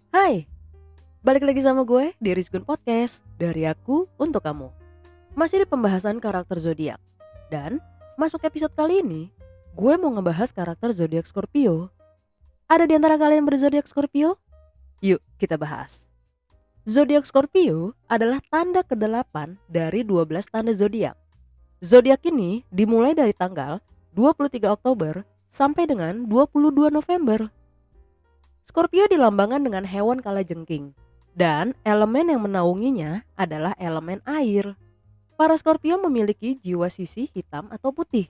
Hai, balik lagi sama gue di Rizgun Podcast. Dari aku untuk kamu. Masih di pembahasan karakter zodiak. Dan masuk episode kali ini, gue mau ngebahas karakter zodiak Scorpio. Ada di antara kalian berzodiak Scorpio? Yuk kita bahas. Zodiak Scorpio adalah tanda ke-8 dari 12 tanda zodiak. Zodiak ini dimulai dari tanggal 23 Oktober sampai dengan 22 November. Scorpio dilambangkan dengan hewan kalajengking dan elemen yang menaunginya adalah elemen air. Para Scorpio memiliki jiwa sisi hitam atau putih,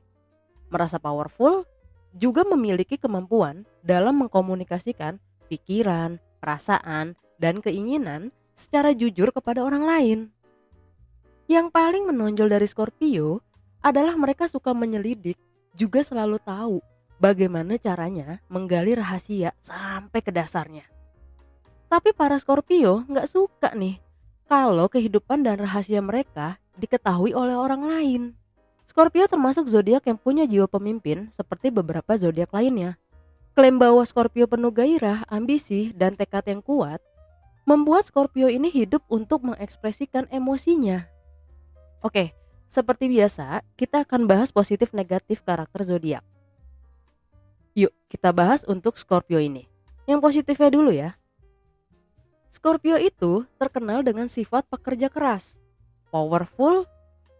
merasa powerful, juga memiliki kemampuan dalam mengkomunikasikan pikiran, perasaan, dan keinginan secara jujur kepada orang lain. Yang paling menonjol dari Scorpio adalah mereka suka menyelidik, juga selalu tahu bagaimana caranya menggali rahasia sampai ke dasarnya. Tapi para Scorpio nggak suka nih kalau kehidupan dan rahasia mereka diketahui oleh orang lain. Scorpio termasuk zodiak yang punya jiwa pemimpin seperti beberapa zodiak lainnya. Klaim bahwa Scorpio penuh gairah, ambisi, dan tekad yang kuat membuat Scorpio ini hidup untuk mengekspresikan emosinya. Oke, seperti biasa kita akan bahas positif negatif karakter zodiak. Yuk kita bahas untuk Scorpio ini. Yang positifnya dulu ya. Scorpio itu terkenal dengan sifat pekerja keras, powerful,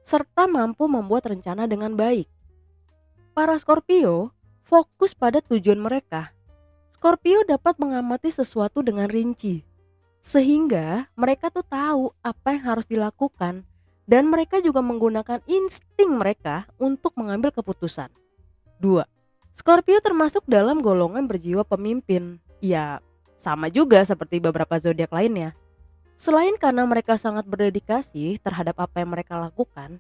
serta mampu membuat rencana dengan baik. Para Scorpio fokus pada tujuan mereka. Scorpio dapat mengamati sesuatu dengan rinci, sehingga mereka tuh tahu apa yang harus dilakukan, dan mereka juga menggunakan insting mereka untuk mengambil keputusan. 2. Scorpio termasuk dalam golongan berjiwa pemimpin. Ya, sama juga seperti beberapa zodiak lainnya. Selain karena mereka sangat berdedikasi terhadap apa yang mereka lakukan,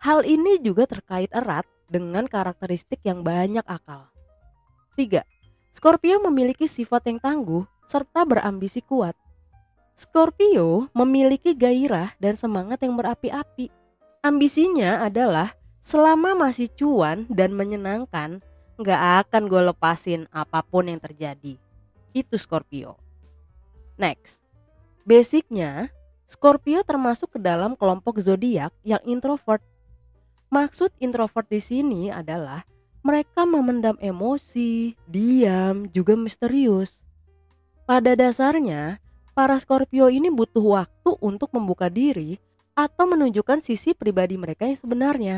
hal ini juga terkait erat dengan karakteristik yang banyak akal. 3. Scorpio memiliki sifat yang tangguh serta berambisi kuat. Scorpio memiliki gairah dan semangat yang berapi-api. Ambisinya adalah selama masih cuan dan menyenangkan, gak akan gue lepasin apapun yang terjadi. Itu Scorpio. Next, basicnya Scorpio termasuk ke dalam kelompok zodiak yang introvert. Maksud introvert di sini adalah mereka memendam emosi, diam, juga misterius. Pada dasarnya, para Scorpio ini butuh waktu untuk membuka diri atau menunjukkan sisi pribadi mereka yang sebenarnya.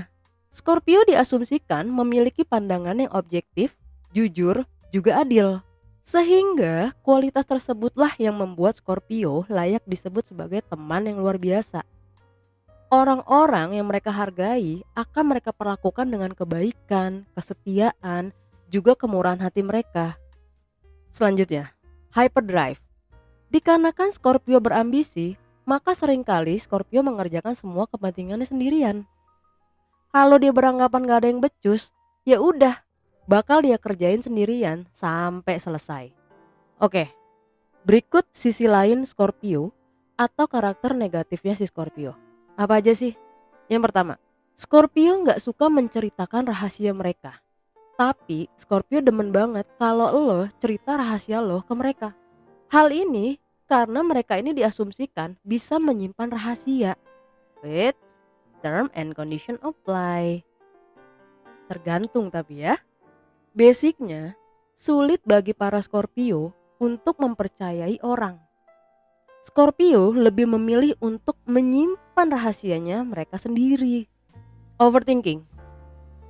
Scorpio diasumsikan memiliki pandangan yang objektif, jujur, juga adil. Sehingga kualitas tersebutlah yang membuat Scorpio layak disebut sebagai teman yang luar biasa. Orang-orang yang mereka hargai akan mereka perlakukan dengan kebaikan, kesetiaan, juga kemurahan hati mereka. Selanjutnya, hyperdrive. Dikarenakan Scorpio berambisi, maka seringkali Scorpio mengerjakan semua kepentingannya sendirian. Kalau dia beranggapan gak ada yang becus, ya udah, bakal dia kerjain sendirian sampai selesai. Oke, berikut sisi lain Scorpio atau karakter negatifnya si Scorpio. Apa aja sih? Yang pertama, Scorpio gak suka menceritakan rahasia mereka. Tapi Scorpio demen banget kalau lo cerita rahasia lo ke mereka. Hal ini karena mereka ini diasumsikan bisa menyimpan rahasia. Wait, term and condition apply. Tergantung tapi ya. Basicnya, sulit bagi para Scorpio untuk mempercayai orang. Scorpio lebih memilih untuk menyimpan rahasianya mereka sendiri. Overthinking.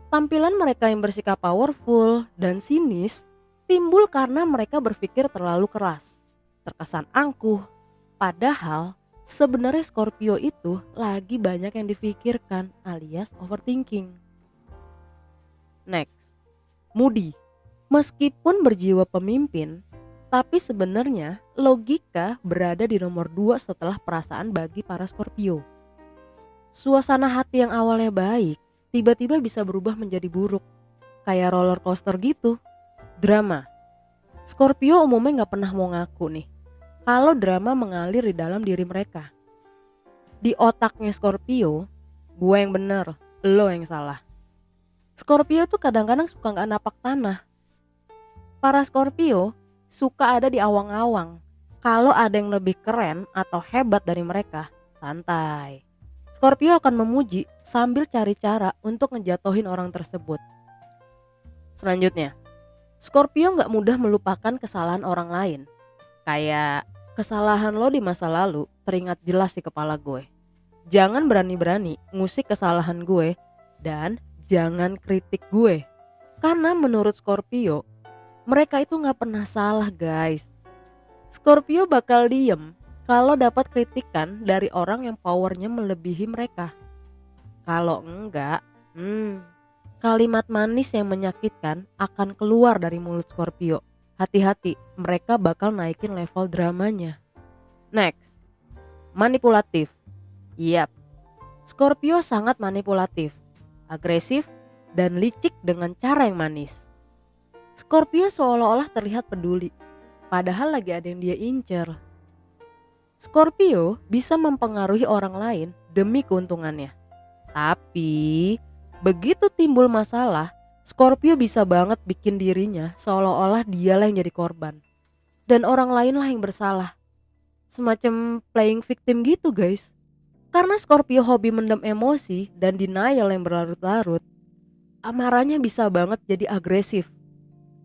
Tampilan mereka yang bersikap powerful dan sinis timbul karena mereka berpikir terlalu keras, terkesan angkuh. Padahal sebenarnya Scorpio itu lagi banyak yang difikirkan alias overthinking. Next, moody. Meskipun berjiwa pemimpin, Tapi sebenarnya logika berada di nomor 2 setelah perasaan bagi para Scorpio. Suasana hati yang awalnya baik, tiba-tiba bisa berubah menjadi buruk. Kayak roller coaster gitu. Drama. Scorpio umumnya gak pernah mau ngaku nih kalau drama mengalir di dalam diri mereka. Di otaknya Scorpio, gue yang bener, lo yang salah. Scorpio tuh kadang-kadang suka gak napak tanah. Para Scorpio suka ada di awang-awang. Kalau ada yang lebih keren atau hebat dari mereka, santai. Scorpio akan memuji sambil cari cara untuk ngejatohin orang tersebut. Selanjutnya, Scorpio gak mudah melupakan kesalahan orang lain. Kayak kesalahan lo di masa lalu teringat jelas di kepala gue. Jangan berani-berani ngusik kesalahan gue dan jangan kritik gue. Karena menurut Scorpio, mereka itu gak pernah salah guys. Scorpio bakal diem kalau dapat kritikan dari orang yang powernya melebihi mereka. Kalau enggak, kalimat manis yang menyakitkan akan keluar dari mulut Scorpio. Hati-hati, mereka bakal naikin level dramanya. Next, manipulatif. Yap, Scorpio sangat manipulatif, agresif, dan licik dengan cara yang manis. Scorpio seolah-olah terlihat peduli, padahal lagi ada yang dia incer. Scorpio bisa mempengaruhi orang lain demi keuntungannya. Tapi begitu timbul masalah, Scorpio bisa banget bikin dirinya seolah-olah dialah yang jadi korban. Dan orang lain lah yang bersalah. Semacam playing victim gitu guys. Karena Scorpio hobi mendam emosi dan denial yang berlarut-larut, amarahnya bisa banget jadi agresif.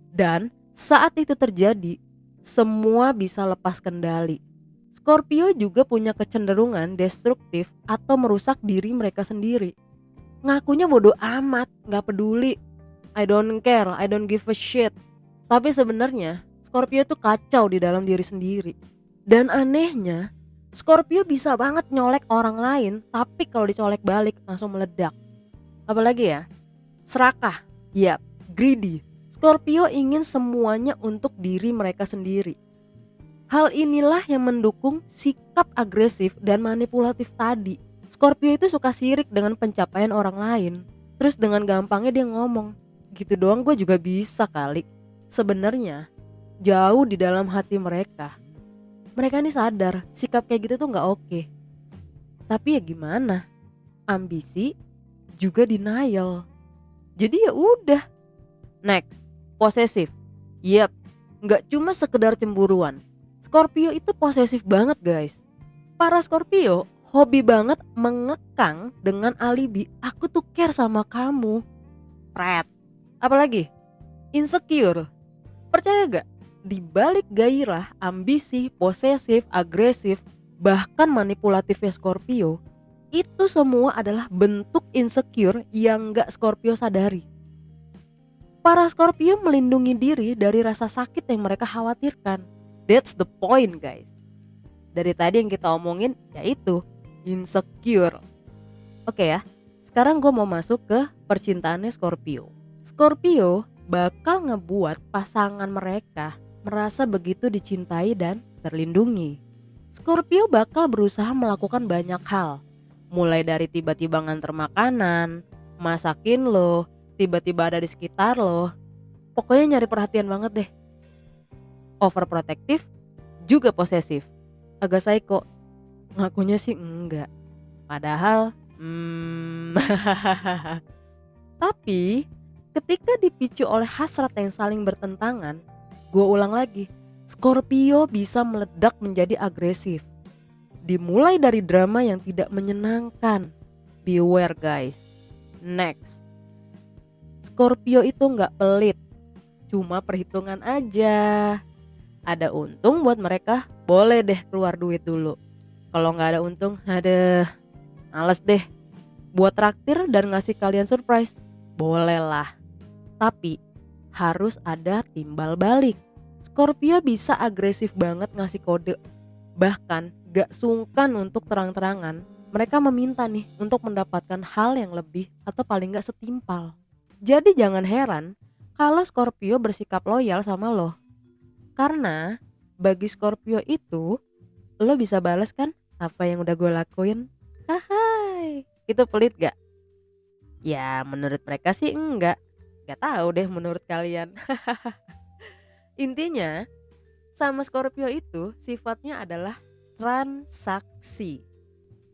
Dan saat itu terjadi, semua bisa lepas kendali. Scorpio juga punya kecenderungan destruktif atau merusak diri mereka sendiri. Ngakunya bodoh amat, gak peduli. I don't care, I don't give a shit. Tapi sebenarnya Scorpio tuh kacau di dalam diri sendiri. Dan anehnya, Scorpio bisa banget nyolek orang lain, tapi kalau dicolek balik langsung meledak. Apalagi ya? Serakah, yap, greedy. Scorpio ingin semuanya untuk diri mereka sendiri. Hal inilah yang mendukung sikap agresif dan manipulatif tadi. Scorpio itu suka sirik dengan pencapaian orang lain. Terus dengan gampangnya dia ngomong, gitu doang gue juga bisa kali. Sebenarnya jauh di dalam hati mereka. Mereka ini sadar sikap kayak gitu tuh gak oke. Tapi ya gimana? Ambisi juga denial. Jadi ya udah. Next, posesif. Yep, gak cuma sekedar cemburuan. Scorpio itu posesif banget guys. Para Scorpio hobi banget mengekang dengan alibi aku tuh care sama kamu. Pret. Apalagi? Insecure. Percaya gak? Di balik gairah, ambisi, posesif, agresif, bahkan manipulatifnya Scorpio, itu semua adalah bentuk insecure yang gak Scorpio sadari. Para Scorpio melindungi diri dari rasa sakit yang mereka khawatirkan. That's the point guys. Dari tadi yang kita omongin yaitu insecure. Oke ya, sekarang gue mau masuk ke percintaannya Scorpio. Scorpio bakal ngebuat pasangan mereka merasa begitu dicintai dan terlindungi. Scorpio bakal berusaha melakukan banyak hal. Mulai dari tiba-tiba nganter makanan, masakin lo, tiba-tiba ada di sekitar lo. Pokoknya nyari perhatian banget deh. Overprotective, juga posesif. Agak psycho. Ngakunya sih enggak. Padahal Tapi ketika dipicu oleh hasrat yang saling bertentangan, gue ulang lagi, Scorpio bisa meledak menjadi agresif. Dimulai dari drama yang tidak menyenangkan. Beware guys. Next, Scorpio itu gak pelit, cuma perhitungan aja. Ada untung buat mereka, boleh deh keluar duit dulu. Kalau gak ada untung, aduh, males deh. Buat traktir dan ngasih kalian surprise, boleh lah. Tapi harus ada timbal balik. Scorpio bisa agresif banget ngasih kode. Bahkan gak sungkan untuk terang-terangan. Mereka meminta nih untuk mendapatkan hal yang lebih atau paling gak setimpal. Jadi jangan heran kalau Scorpio bersikap loyal sama lo. Karena bagi Scorpio itu lo bisa balas kan apa yang udah gue lakuin. Hai, itu pelit gak? Ya menurut mereka sih enggak. Gak tahu deh menurut kalian. Intinya sama Scorpio itu sifatnya adalah transaksi.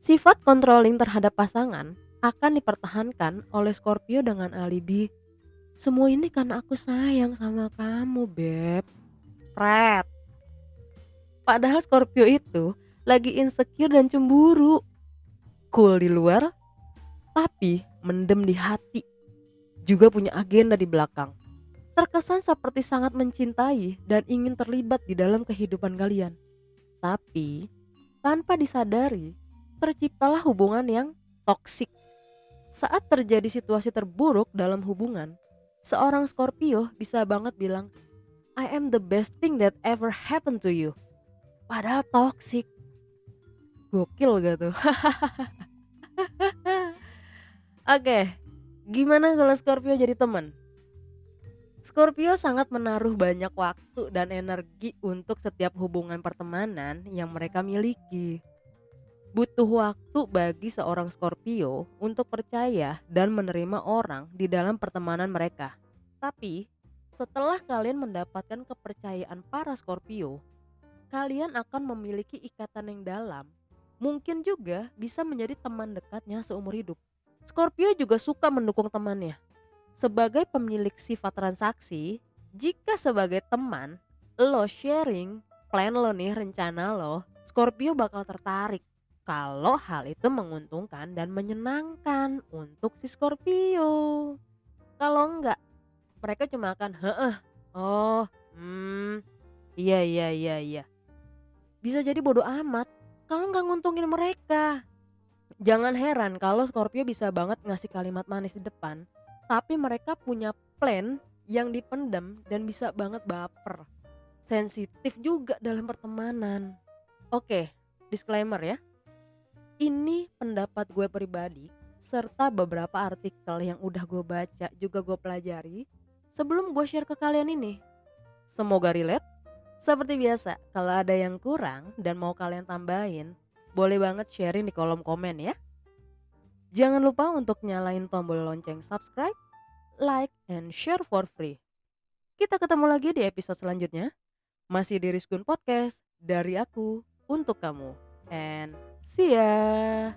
Sifat controlling terhadap pasangan akan dipertahankan oleh Scorpio dengan alibi, semua ini karena aku sayang sama kamu beb. Pret. Padahal Scorpio itu lagi insecure dan cemburu. Cool di luar tapi mendem di hati. Juga punya agenda di belakang. Terkesan seperti sangat mencintai dan ingin terlibat di dalam kehidupan kalian. Tapi tanpa disadari terciptalah hubungan yang toksik. Saat terjadi situasi terburuk dalam hubungan, seorang Scorpio bisa banget bilang, I am the best thing that ever happened to you. Padahal toksik. Gokil gak tuh? Oke, gimana kalau Scorpio jadi teman? Scorpio sangat menaruh banyak waktu dan energi untuk setiap hubungan pertemanan yang mereka miliki. Butuh waktu bagi seorang Scorpio untuk percaya dan menerima orang di dalam pertemanan mereka. Tapi, setelah kalian mendapatkan kepercayaan para Scorpio, kalian akan memiliki ikatan yang dalam. Mungkin juga bisa menjadi teman dekatnya seumur hidup. Scorpio juga suka mendukung temannya. Sebagai pemilik sifat transaksi, jika sebagai teman, lo sharing plan lo nih, rencana lo, Scorpio bakal tertarik kalau hal itu menguntungkan dan menyenangkan untuk si Scorpio. Kalau enggak, mereka cuma akan heeh, oh, iya iya iya iya. Bisa jadi bodoh amat kalau nggak nguntungin mereka. Jangan heran kalau Scorpio bisa banget ngasih kalimat manis di depan, tapi mereka punya plan yang dipendam dan bisa banget baper. Sensitif juga dalam pertemanan. Oke, disclaimer ya. Ini pendapat gue pribadi serta beberapa artikel yang udah gue baca juga gue pelajari sebelum gue share ke kalian ini. Semoga relate. Seperti biasa, kalau ada yang kurang dan mau kalian tambahin, boleh banget sharing di kolom komen ya. Jangan lupa untuk nyalain tombol lonceng subscribe, like, and share for free. Kita ketemu lagi di episode selanjutnya. Masih di Rizkun Podcast, dari aku, untuk kamu. And see ya.